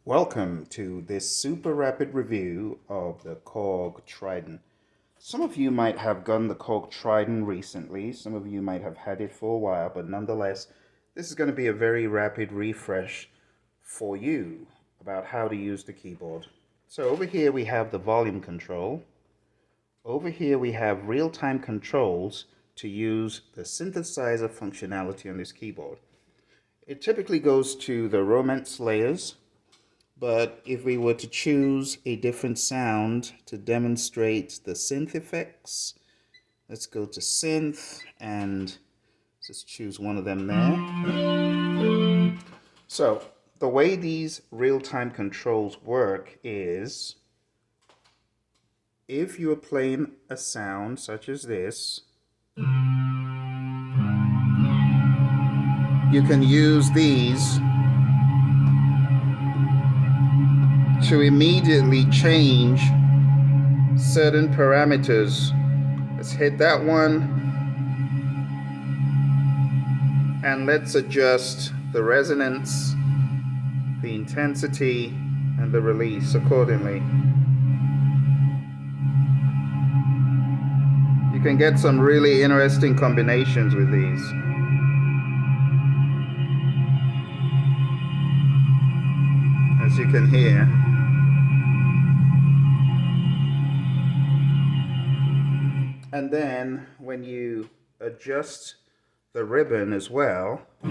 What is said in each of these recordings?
Welcome to this super rapid review of the KORG TRITON. Some of you might have gotten the KORG TRITON recently, some of you might have had it for a while, but nonetheless, this is going to be a very rapid refresh for you about how to use the keyboard. So over here we have the volume control. Over here we have real-time controls to use the synthesizer functionality on this keyboard. It typically goes to the romance layers. But if we were to choose a different sound to demonstrate the synth effects, let's go to synth and just choose one of them there. So the way these real-time controls work is if you are playing a sound such as this, you can use these to immediately change certain parameters. Let's hit that one and let's adjust the resonance, the intensity, and the release accordingly. You can get some really interesting combinations with these. As you can hear. And then when you adjust the ribbon as well, you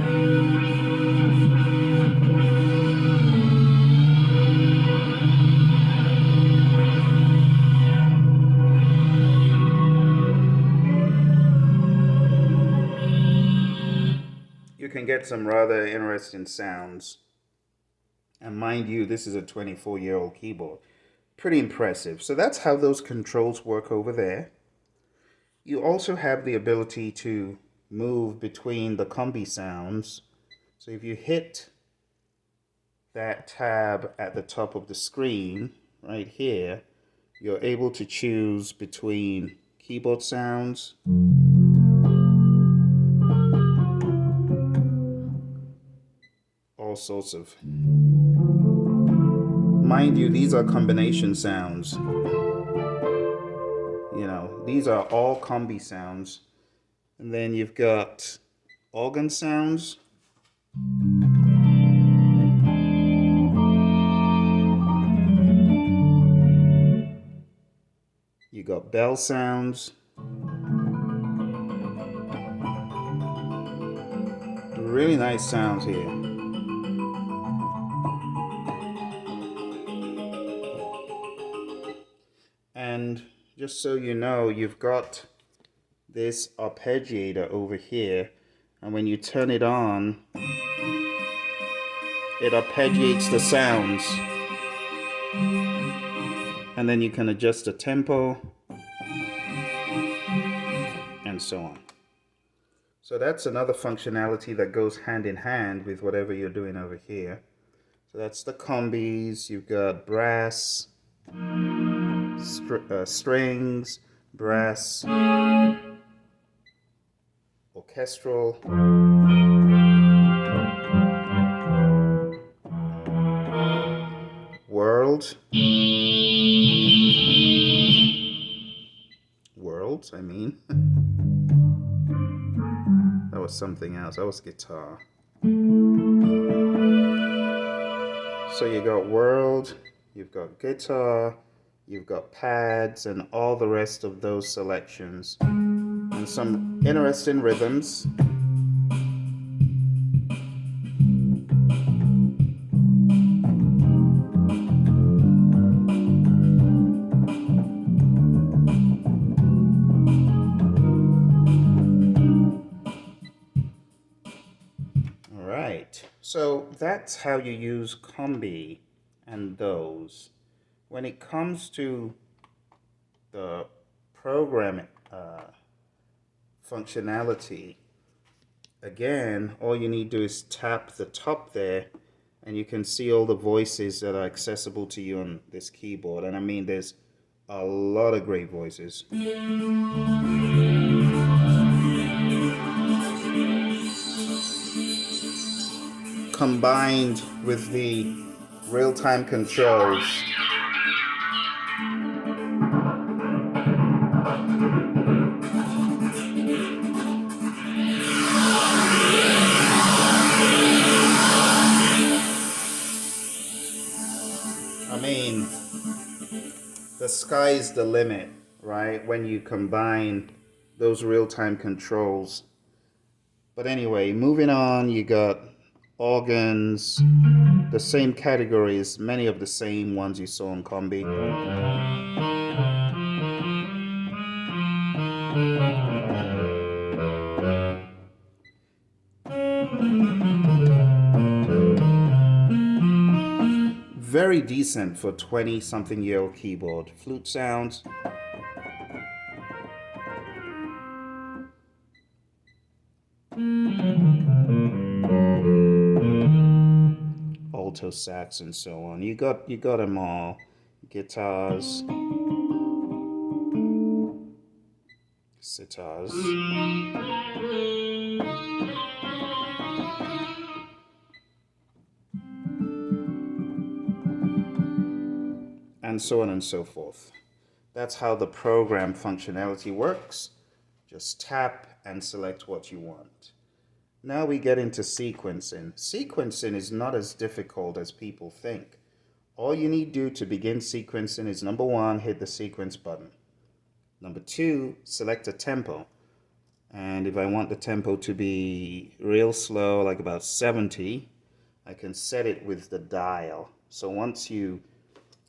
can get some rather interesting sounds. And mind you, this is a 24-year-old keyboard. Pretty impressive. So that's how those controls work over there. You also have the ability to move between the Combi sounds. So if you hit that tab at the top of the screen, right here, you're able to choose between keyboard sounds, all sorts of... Mind you, these are combination sounds. You know, these are all Combi sounds. And then you've got organ sounds. You got bell sounds. Really nice sounds here. And just so you know, you've got this arpeggiator over here, and when you turn it on, it arpeggiates the sounds. And then you can adjust the tempo, and so on. So that's another functionality that goes hand in hand with whatever you're doing over here. So that's the combis. You've got brass, strings, brass, orchestral, worlds, I mean. That was something else. That was guitar. So you got world, you've got guitar, you've got pads, and all the rest of those selections. And some interesting rhythms. So that's how you use Combi and those. When it comes to the program functionality, again, all you need to do is tap the top there and you can see all the voices that are accessible to you on this keyboard. And I mean, there's a lot of great voices. Combined with the real-time controls. I mean, the sky's the limit, right? When you combine those real-time controls. But anyway, moving on, you got organs, the same categories, many of the same ones you saw in Combi. Very decent for 20-something-year-old keyboard. Flute sounds. Alto sax and so on. You got them all. Guitars. Sitars. And so on and so forth. That's how the program functionality works. Just tap and select what you want. Now we get into sequencing. Sequencing is not as difficult as people think. All you need to do to begin sequencing is number 1, hit the sequence button. Number 2, select a tempo. And if I want the tempo to be real slow, like about 70, I can set it with the dial. So once you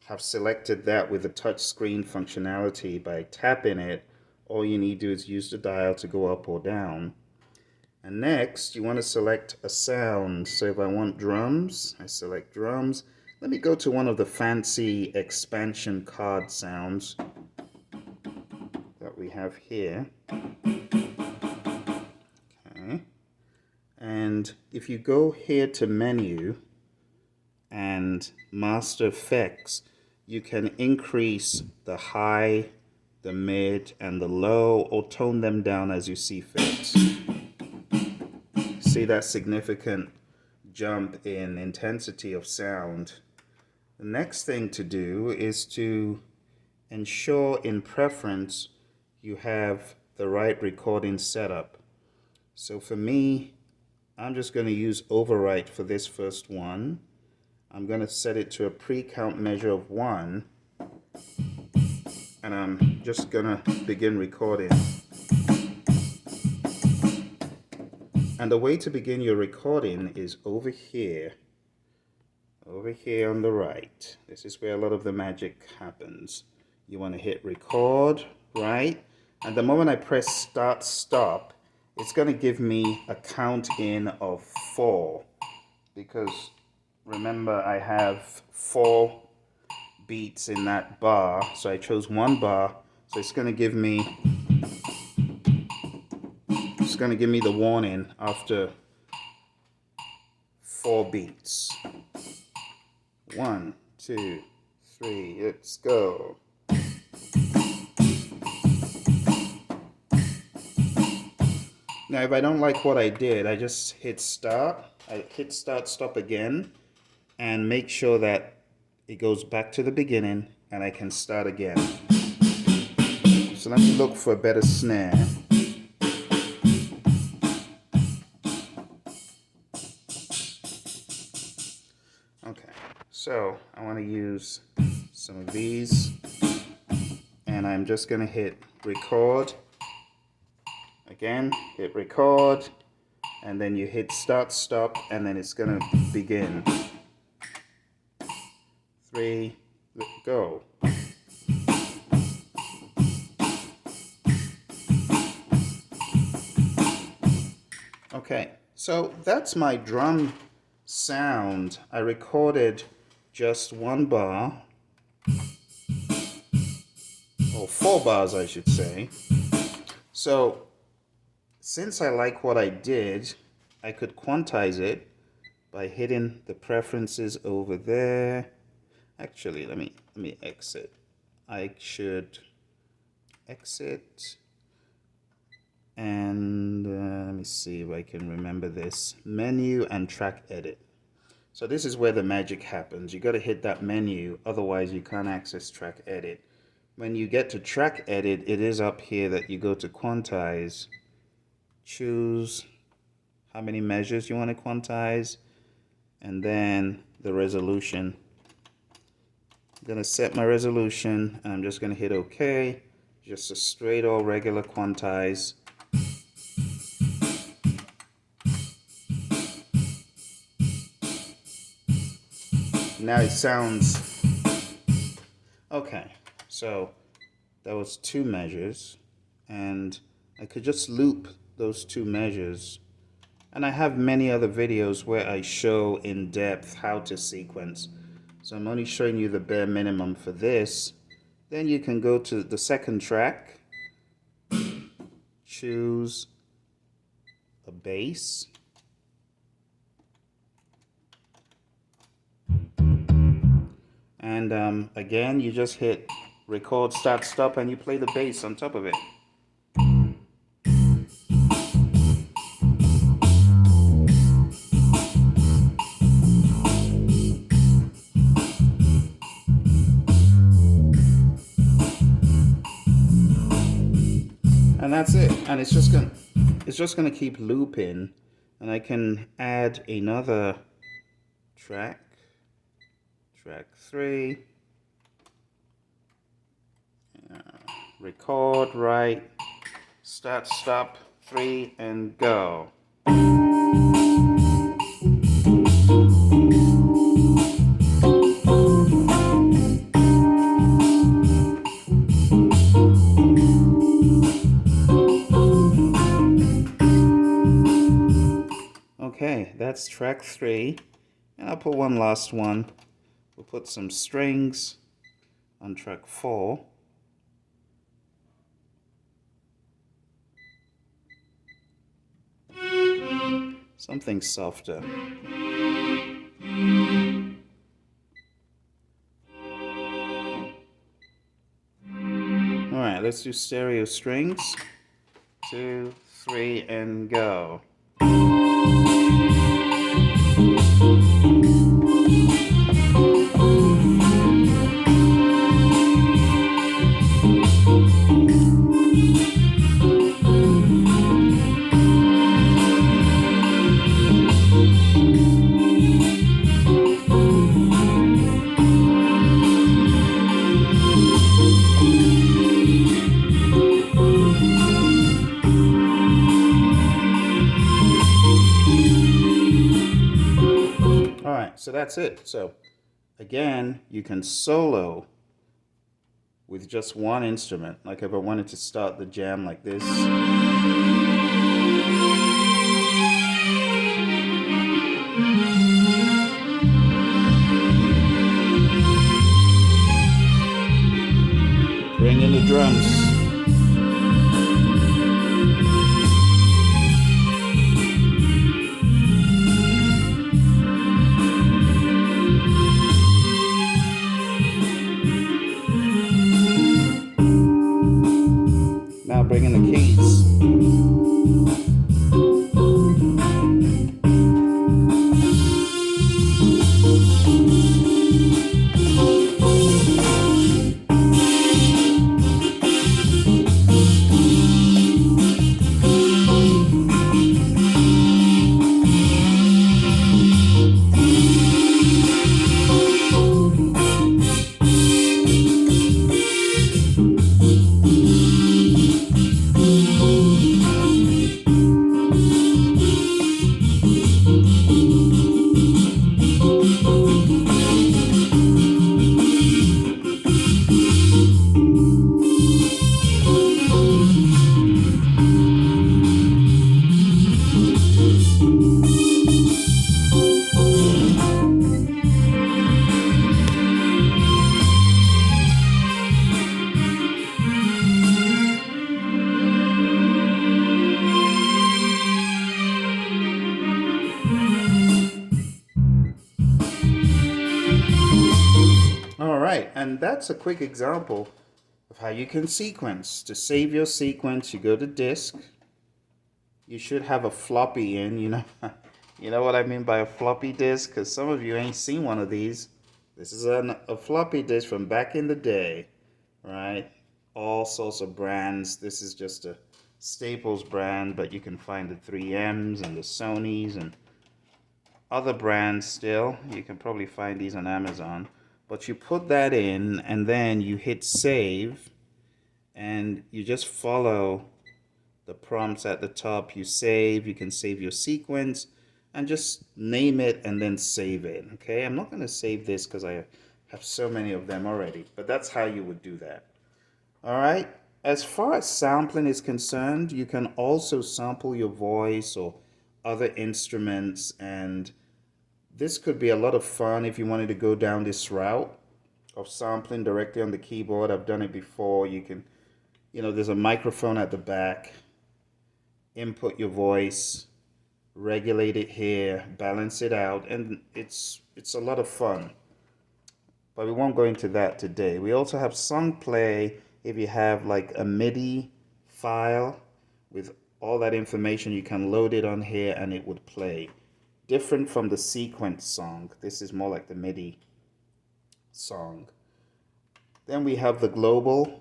have selected that with the touch screen functionality by tapping it, all you need to do is use the dial to go up or down. And next, you want to select a sound. So if I want drums, I select drums. Let me go to one of the fancy expansion card sounds that we have here. Okay. And if you go here to menu and master effects, you can increase the high, the mid, and the low, or tone them down as you see fit. See that significant jump in intensity of sound. The next thing to do is to ensure in preference you have the right recording setup. So for me, I'm just going to use overwrite for this first one. I'm going to set it to a pre-count measure of 1, and I'm just going to begin recording. And the way to begin your recording is over here on the right. This is where a lot of the magic happens. You want to hit record, right? And the moment I press start stop, it's going to give me a count in of 4, because remember, I have 4 beats in that bar, so I chose 1 bar. So it's going to give me the warning after 4 beats. 1, 2, 3, let's go. Now, if I don't like what I did, I just hit start. I hit start stop again, and make sure that it goes back to the beginning and I can start again. So let me look for a better snare. Okay, so I want to use some of these, and I'm just going to hit record. Again, hit record, and then you hit start stop, and then it's going to begin. 3, go. Okay, so that's my drum sound. I recorded just 1 bar, or 4 bars I should say. So since I like what I did, I could quantize it by hitting the preferences over there. Actually, let me exit. I should exit, and let me see if I can remember this. Menu and track edit. So this is where the magic happens. You got to hit that menu, otherwise you can't access track edit. When you get to track edit, it is up here that you go to quantize, choose how many measures you want to quantize, and then the resolution. I'm going to set my resolution, and I'm just going to hit OK. Just a straight old regular quantize. Now it sounds okay. So that was 2 measures, and I could just loop those 2 measures. And I have many other videos where I show in depth how to sequence. So I'm only showing you the bare minimum for this. Then you can go to the second track, choose a bass, and again you just hit record, start, stop, and you play the bass on top of it. And that's it. And it's just gonna keep looping, and I can add another track 3, record, write, start, stop, 3, and go. Okay, that's track 3, and I'll put one last one. We'll put some strings on track 4. Something softer. Alright, let's do stereo strings. 2, 3, and go. So that's it. So again, you can solo with just one instrument. Like if I wanted to start the jam like this. Bring in the drums. Now bring in the keys. And that's a quick example of how you can sequence. To save your sequence, you go to disk. You should have a floppy in, you You know what I mean by a floppy disk? Because some of you ain't seen one of these. This is a floppy disk from back in the day, right? All sorts of brands. This is just a Staples brand, but you can find the 3Ms and the Sonys and other brands still. You can probably find these on Amazon. But you put that in and then you hit save and you just follow the prompts at the top. You save, you can save your sequence and just name it and then save it. Okay, I'm not going to save this because I have so many of them already, but that's how you would do that. All right. As far as sampling is concerned, you can also sample your voice or other instruments, and this could be a lot of fun if you wanted to go down this route of sampling directly on the keyboard. I've done it before. You can, there's a microphone at the back, input your voice, regulate it here, balance it out, and it's a lot of fun. But we won't go into that today. We also have song play. If you have like a MIDI file with all that information, you can load it on here and it would play. Different from the sequence song. This is more like the MIDI song. Then we have the global.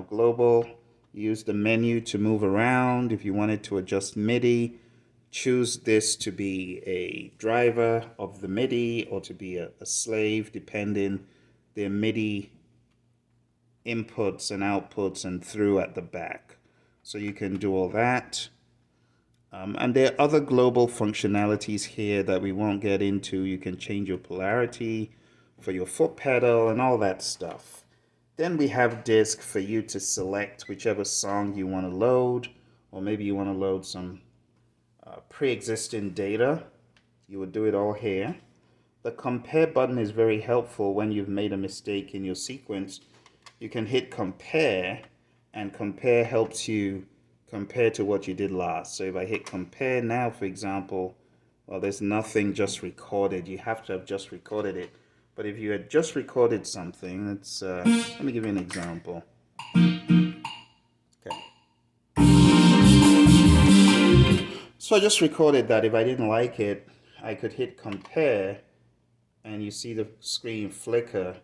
Global, use the menu to move around. If you wanted to adjust MIDI, choose this to be a driver of the MIDI or to be a slave, depending their MIDI inputs and outputs and through at the back. So you can do all that. And there are other global functionalities here that we won't get into. You can change your polarity for your foot pedal and all that stuff. Then we have disk for you to select whichever song you want to load, or maybe you want to load some pre-existing data. You would do it all here. The compare button is very helpful when you've made a mistake in your sequence. You can hit compare, and compare helps you compare to what you did last. So if I hit compare now, for example, well, there's nothing just recorded. You have to have just recorded it. But if you had just recorded something, let me give you an example. Okay. So I just recorded that. If I didn't like it, I could hit compare, and you see the screen flicker,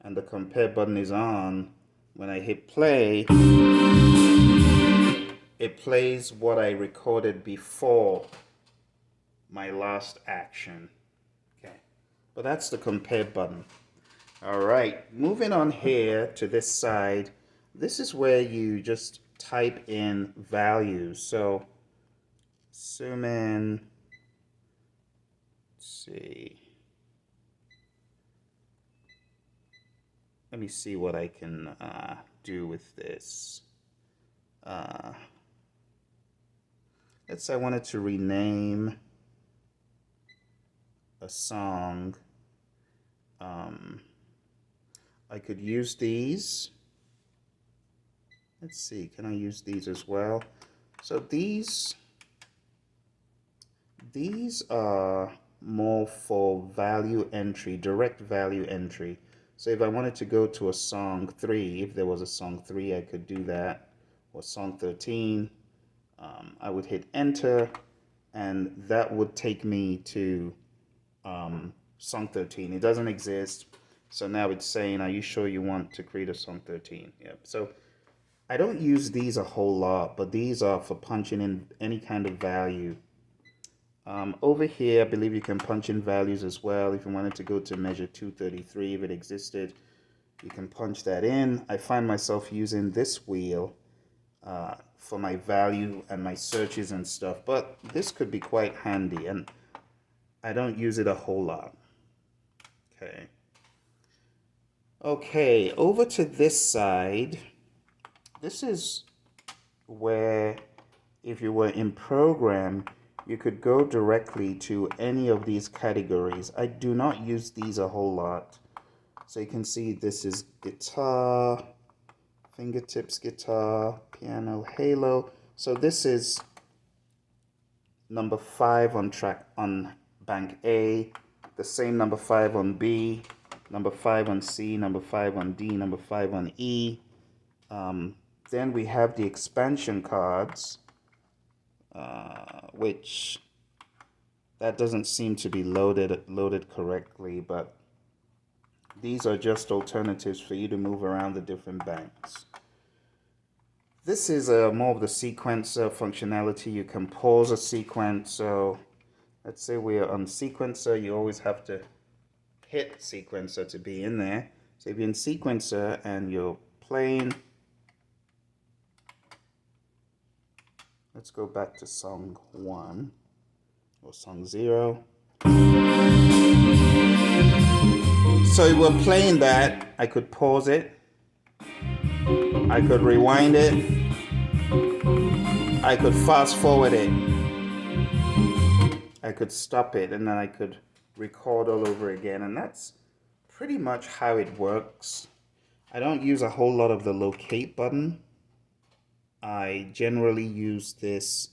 and the compare button is on. When I hit play, it plays what I recorded before my last action. Okay, but that's the compare button. All right, moving on here to this side. This is where you just type in values. So zoom in. Let's see. Let me see what I can do with this. Let's say I wanted to rename a song. I could use these. Let's see, can I use these as well? So these are more for value entry, direct value entry. So if I wanted to go to a song 3, if there was a song 3, I could do that, or song 13. I would hit enter, and that would take me to song 13. It doesn't exist, so now it's saying, are you sure you want to create a song 13? Yep. So I don't use these a whole lot, but these are for punching in any kind of value. Over here, I believe you can punch in values as well. If you wanted to go to measure 233, if it existed, you can punch that in. I find myself using this wheel for my value and my searches and stuff, but this could be quite handy, and I don't use it a whole lot. Okay, over to this side. This is where, if you were in program, you could go directly to any of these categories. I do not use these a whole lot. So you can see this is guitar, fingertips guitar, piano, halo. So this is number 5 on track on bank A, the same number 5 on B, number 5 on C, number 5 on D, number 5 on E. Then we have the expansion cards, which That doesn't seem to be loaded correctly, but these are just alternatives for you to move around the different banks. This is more of the sequencer functionality. You can pause a sequence. So let's say we're on sequencer, you always have to hit sequencer to be in there. So if you're in sequencer and you're playing, let's go back to song 1 or song 0. So we're playing that. I could pause it. I could rewind it. I could fast forward it. I could stop it, and then I could record all over again. And that's pretty much how it works. I don't use a whole lot of the locate button. I generally use this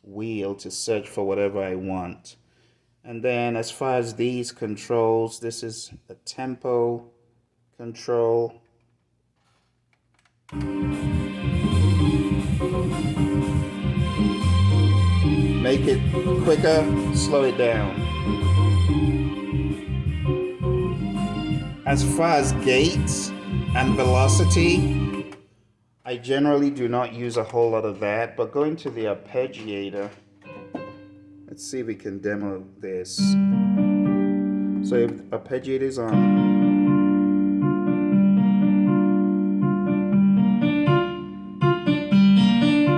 wheel to search for whatever I want. And then as far as these controls, this is a tempo control. Make it quicker, slow it down. As far as gates and velocity, I generally do not use a whole lot of that, but going to the arpeggiator, let's see if we can demo this. So if the arpeggiator is on,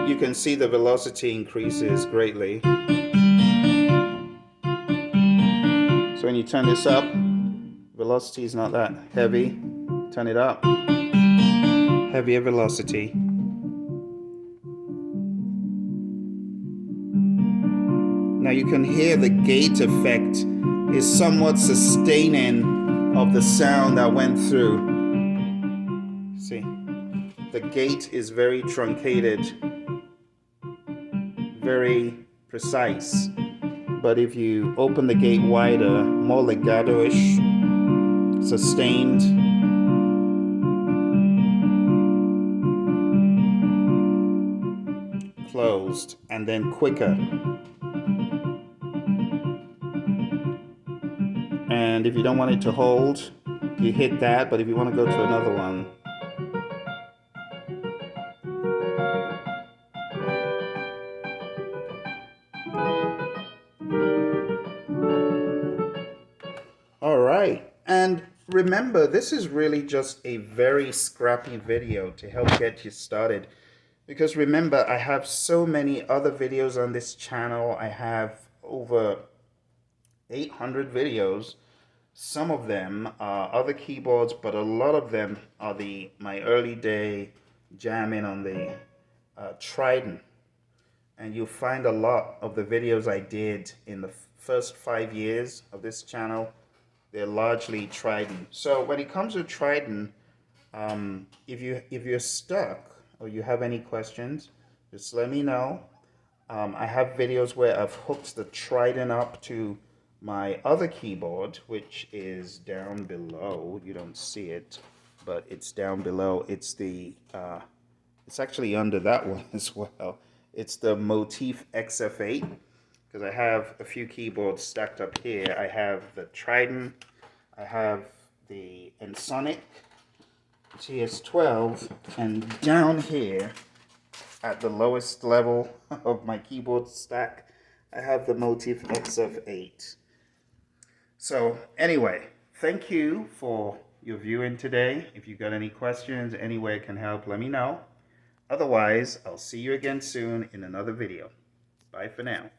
you can see the velocity increases greatly. So when you turn this up, velocity is not that heavy. Turn it up, heavier velocity. Now you can hear the gate effect is somewhat sustaining of the sound that went through. See, the gate is very truncated, very precise. But if you open the gate wider, more legato-ish, sustained, closed, and then quicker. And if you don't want it to hold, you hit that, but if you want to go to another one, all right. And remember, this is really just a very scrappy video to help get you started. Because remember, I have so many other videos on this channel. I have over 800 videos. Some of them are other keyboards, but a lot of them are my early day jamming on the Triton. And you'll find a lot of the videos I did in the first 5 years of this channel. They're largely Triton. So when it comes to Triton, if you're stuck or you have any questions, just let me know. I have videos where I've hooked the Triton up to my other keyboard, which is down below. You don't see it, but it's down below. It's it's actually under that one as well. It's the Motif XF8, because I have a few keyboards stacked up here. I have the Triton, I have the Ensoniq TS12, and down here at the lowest level of my keyboard stack, I have the Motif XF8. So anyway, thank you for your viewing today. If you got any questions, any way I can help, let me know. Otherwise, I'll see you again soon in another video. Bye for now.